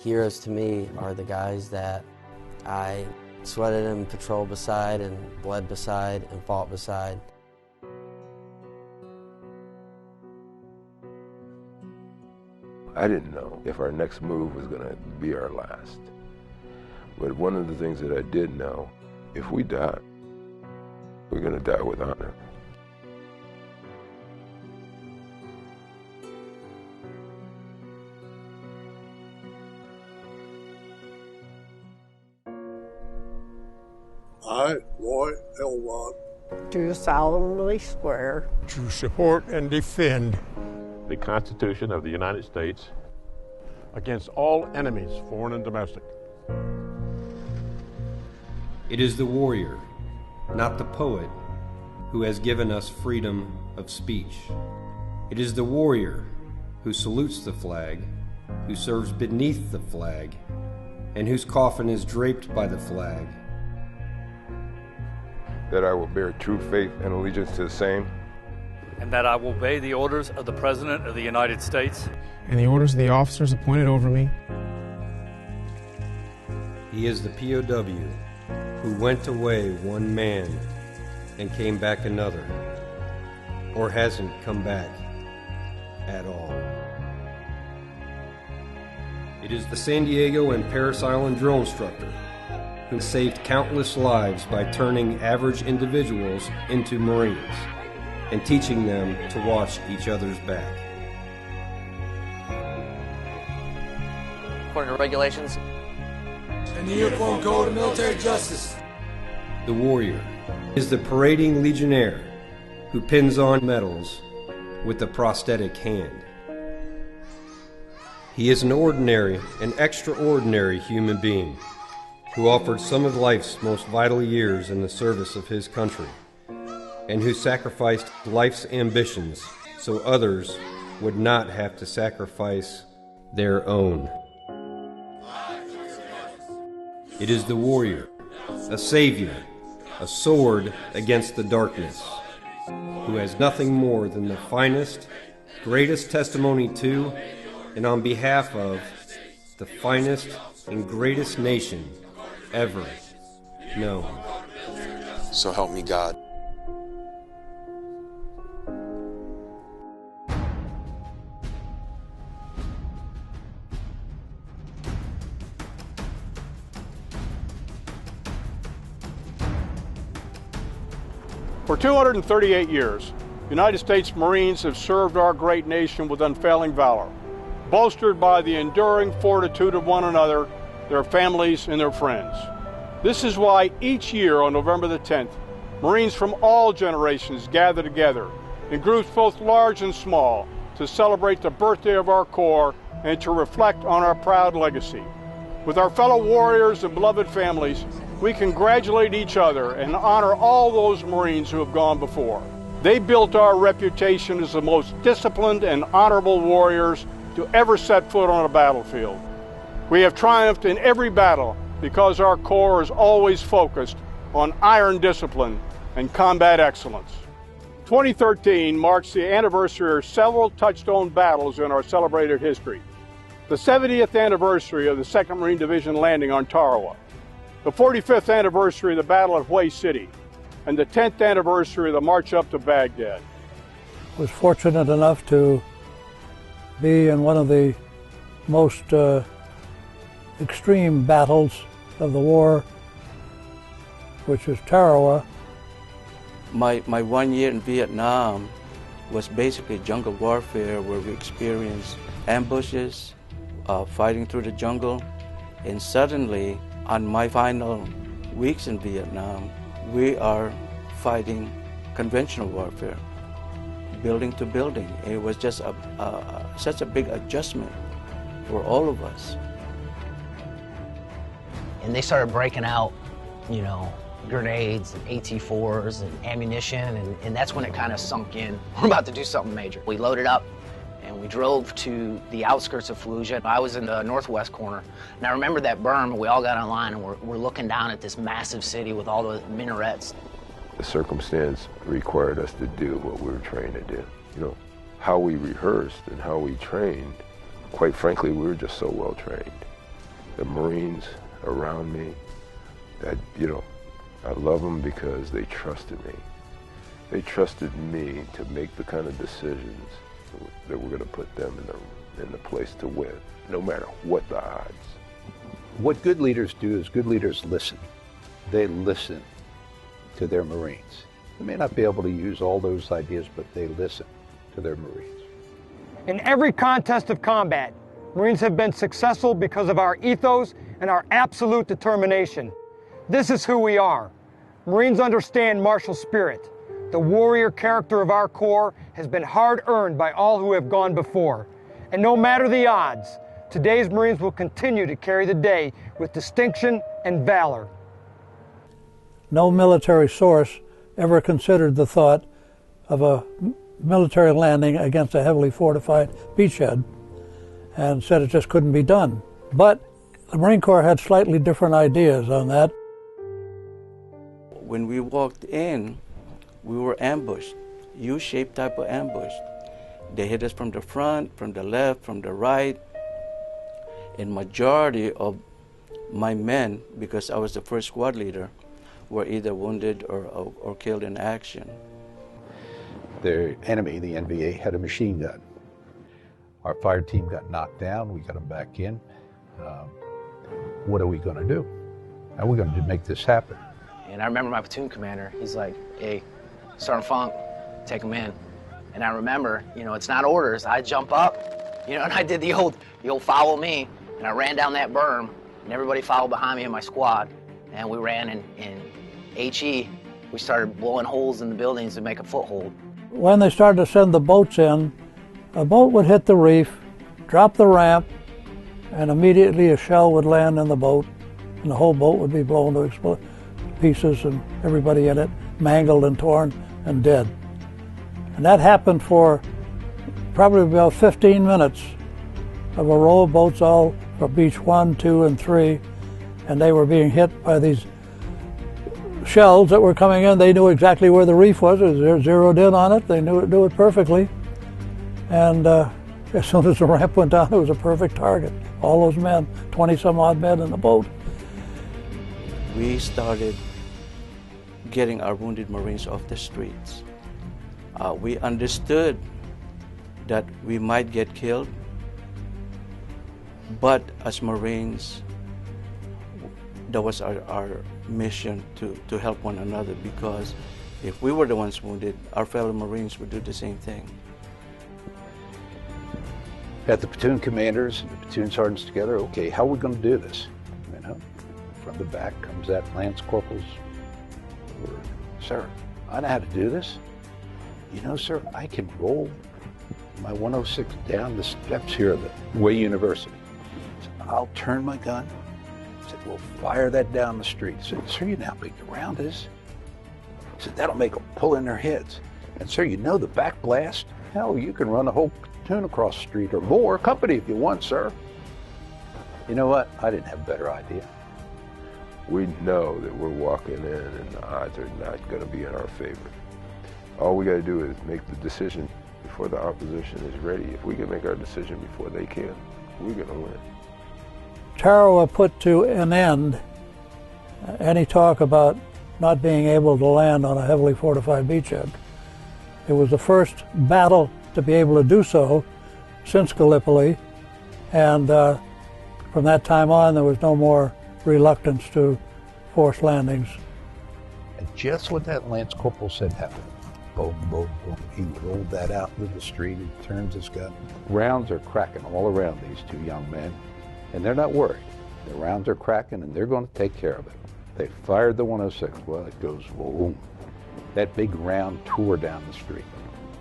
Heroes to me are the guys that I sweated and patrolled beside and bled beside and fought beside. I didn't know if our next move was going to be our last. But one of the things that I did know, if we die, we're going to die with honor. I, Roy Elrod, do solemnly swear to support and defend the Constitution of the United States against all enemies, foreign and domestic. It is the warrior, not the poet, who has given us freedom of speech. It is the warrior who salutes the flag, who serves beneath the flag, and whose coffin is draped by the flag. That I will bear true faith and allegiance to the same. And that I will obey the orders of the President of the United States. And the orders of the officers appointed over me. He is the POW who went away one man and came back another, or hasn't come back at all. It is the San Diego and Parris Island drill instructor who saved countless lives by turning average individuals into Marines and teaching them to watch each other's back. According to regulations and the Uniform Code of Military Justice. The warrior is the parading legionnaire who pins on medals with a prosthetic hand. He is an ordinary and extraordinary human being who offered some of life's most vital years in the service of his country, and who sacrificed life's ambitions so others would not have to sacrifice their own. It is the warrior, a savior, a sword against the darkness, who has nothing more than the finest, greatest testimony to, and on behalf of, the finest and greatest nation ever known. So help me God. For 238 years, United States Marines have served our great nation with unfailing valor, bolstered by the enduring fortitude of one another, their families, and their friends. This is why each year on November the 10th, Marines from all generations gather together in groups both large and small to celebrate the birthday of our Corps and to reflect on our proud legacy. With our fellow warriors and beloved families, we congratulate each other and honor all those Marines who have gone before. They built our reputation as the most disciplined and honorable warriors to ever set foot on a battlefield. We have triumphed in every battle because our Corps is always focused on iron discipline and combat excellence. 2013 marks the anniversary of several touchstone battles in our celebrated history. The 70th anniversary of the 2nd Marine Division landing on Tarawa, the 45th anniversary of the Battle of Hue City, and the 10th anniversary of the March up to Baghdad. I was fortunate enough to be in one of the most extreme battles of the war, which is Tarawa. My 1 year in Vietnam was basically jungle warfare, where we experienced ambushes, fighting through the jungle, and suddenly on my final weeks in Vietnam, we are fighting conventional warfare, building to building. It was just such a big adjustment for all of us. and they started breaking out, you know, grenades and AT-4s and ammunition, and that's when it kind of sunk in. We're about to do something major. We loaded up and we drove to the outskirts of Fallujah. I was in the northwest corner, and I remember that berm. We all got in line, and we're looking down at this massive city with all the minarets. The circumstance required us to do what we were trained to do. You know, how we rehearsed and how we trained, quite frankly, we were just so well trained. the Marines around me, that, you know, I love them because they trusted me. They trusted me to make the kind of decisions that were going to put them in the place to win, no matter what the odds. What good leaders do is good leaders listen. They listen to their Marines. They may not be able to use all those ideas, but they listen to their Marines. In every contest of combat, Marines have been successful because of our ethos and our absolute determination. This is who we are. Marines understand martial spirit. The warrior character of our Corps has been hard-earned by all who have gone before. And no matter the odds, today's Marines will continue to carry the day with distinction and valor. No military source ever considered the thought of a military landing against a heavily fortified beachhead and said it just couldn't be done. But the Marine Corps had slightly different ideas on that. When we walked in, we were ambushed, U-shaped type of ambush. They hit us from the front, from the left, from the right. And majority of my men, because I was the first squad leader, were either wounded or killed in action. The enemy, the NVA, had a machine gun. Our fire team got knocked down. We got them back in. What are we going to do? How are we going to make this happen? And I remember my platoon commander, he's like, hey, Sergeant Funk, take him in. And I remember, you know, it's not orders. I jump up, you know, and I did the old follow me, and I ran down that berm, and everybody followed behind me in my squad. And we ran in HE. We started blowing holes in the buildings to make a foothold. When they started to send the boats in, a boat would hit the reef, drop the ramp, and immediately a shell would land in the boat, and the whole boat would be blown to pieces, and everybody in it mangled and torn and dead. And that happened for probably about 15 minutes of a row of boats, all from beach 1, 2, and 3, and they were being hit by these shells that were coming in. They knew exactly where the reef was. It was zeroed in on it. They knew it perfectly. And as soon as the ramp went down, it was a perfect target. All those men, 20-some odd men in the boat. We started getting our wounded Marines off the streets. We understood that we might get killed, but as Marines, that was our mission to help one another, because if we were the ones wounded, our fellow Marines would do the same thing. Got the platoon commanders and the platoon sergeants together. Okay, how are we going to do this? You know, from the back comes that Lance Corporal's word. Sir, I know how to do this. You know, sir, I can roll my 106 down the steps here of the Way University. So I'll turn my gun. I said, we'll fire that down the street. I said, sir, you know how big the round is? I said, that'll make them pull in their heads. And sir, you know the back blast? Hell, you can run a whole platoon across the street or more company if you want, sir. You know what? I didn't have a better idea. We know that we're walking in and the odds are not going to be in our favor. All we got to do is make the decision before the opposition is ready. If we can make our decision before they can, we're going to win. Tarawa put to an end any talk about not being able to land on a heavily fortified beachhead. It was the first battle to be able to do so since Gallipoli, and from that time on there was no more reluctance to force landings. And just what that Lance Corporal said happened. Boom, boom, boom. He rolled that out into the street and turns his gun. Rounds are cracking all around these two young men, and they're not worried. The rounds are cracking and they're going to take care of it. They fired the 106. Well, it goes boom. That big round tore down the street.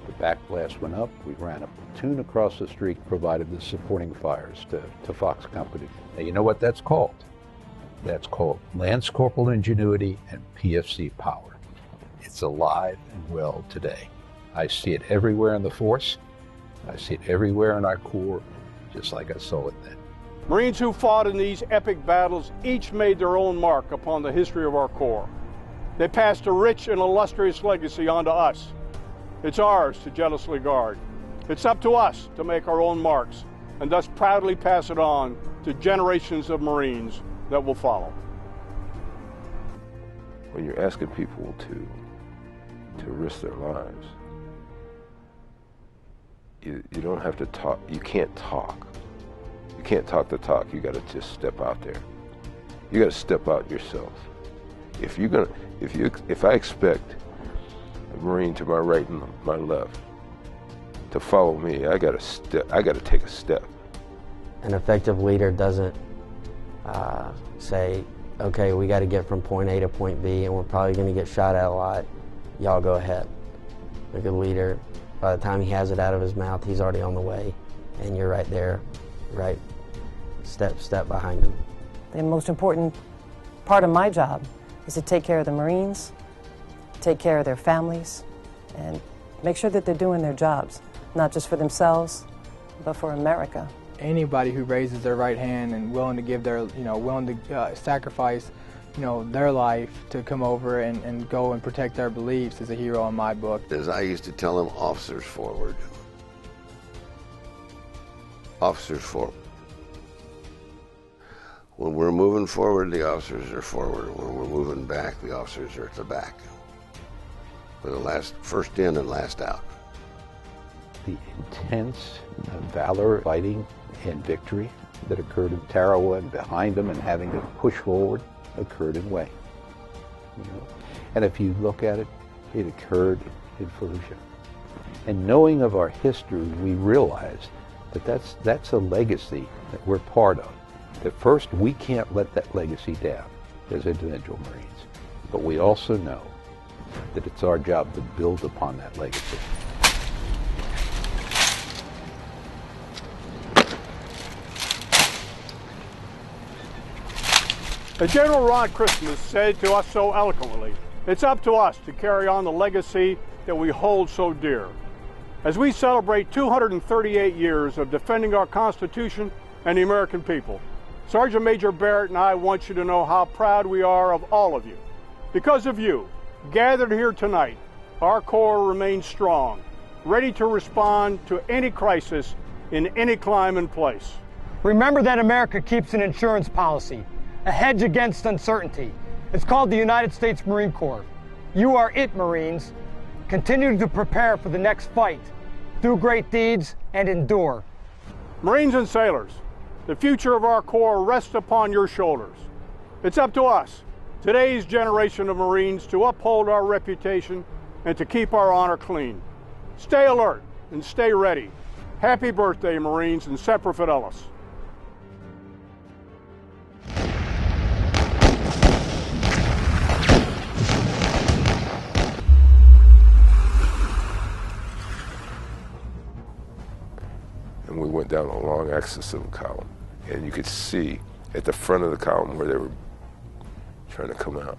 The back blast went up. We ran a platoon across the street, provided the supporting fires to Fox Company. Now, you know what that's called? That's called Lance Corporal ingenuity and PFC power. It's alive and well today. I see it everywhere in the force. I see it everywhere in our Corps, just like I saw it then. Marines who fought in these epic battles each made their own mark upon the history of our Corps. They passed a rich and illustrious legacy on to us. It's ours to jealously guard. It's up to us to make our own marks and thus proudly pass it on to generations of Marines that will follow. When you're asking people to risk their lives, you don't have to talk. You can't talk. You can't talk the talk. You got to just step out there. You got to step out yourself. If I expect a Marine to my right and my left to follow me, I got to take a step. An effective leader doesn't say, okay, we got to get from point A to point B, and we're probably going to get shot at a lot. Y'all go ahead. A good leader, by the time he has it out of his mouth, he's already on the way, and you're right there, right step behind him. The most important part of my job is to take care of the Marines, take care of their families, and make sure that they're doing their jobs, not just for themselves, but for America. Anybody who raises their right hand and willing to give their, willing to sacrifice, their life to come over and go and protect their beliefs is a hero in my book. As I used to tell them, officers forward. Officers forward. When we're moving forward, the officers are forward. When we're moving back, the officers are at the back. We're the first in and last out. The intense valor, fighting, and victory that occurred in Tarawa and behind them and having to push forward occurred in Wayne. And if you look at it, it occurred in Fallujah. And knowing of our history, we realize that that's a legacy that we're part of. That first, we can't let that legacy down as individual Marines. But we also know that it's our job to build upon that legacy. As General Ron Christmas said to us so eloquently, it's up to us to carry on the legacy that we hold so dear. As we celebrate 238 years of defending our Constitution and the American people, Sergeant Major Barrett and I want you to know how proud we are of all of you. Because of you, gathered here tonight, our Corps remains strong, ready to respond to any crisis in any climate and place. Remember that America keeps an insurance policy, a hedge against uncertainty. It's called the United States Marine Corps. You are it, Marines. Continue to prepare for the next fight. Do great deeds and endure. Marines and sailors, the future of our Corps rests upon your shoulders. It's up to us, today's generation of Marines, to uphold our reputation and to keep our honor clean. Stay alert and stay ready. Happy birthday, Marines, and Semper Fidelis. And we went down a long axis of the column, and you could see at the front of the column where they were trying to come out.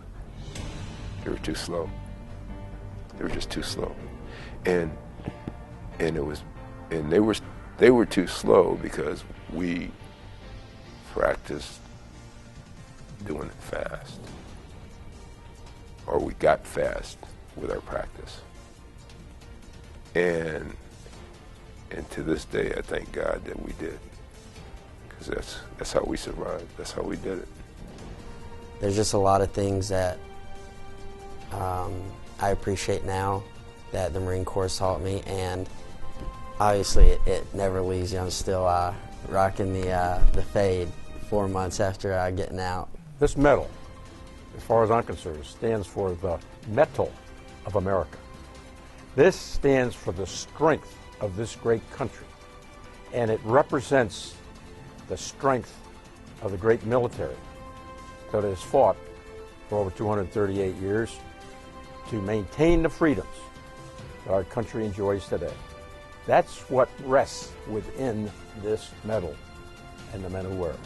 They were too slow. They were just too slow, and they were too slow because we practiced doing it fast, or we got fast with our practice, and to this day, I thank God that we did, because that's how we survived. That's how we did it. There's just a lot of things that I appreciate now that the Marine Corps taught me, and obviously it never leaves you. I'm still rocking the fade 4 months after getting out. This medal, as far as I'm concerned, stands for the metal of America. This stands for the strength of this great country, and it represents the strength of the great military that has fought for over 238 years to maintain the freedoms that our country enjoys today. That's what rests within this medal and the men who wear it.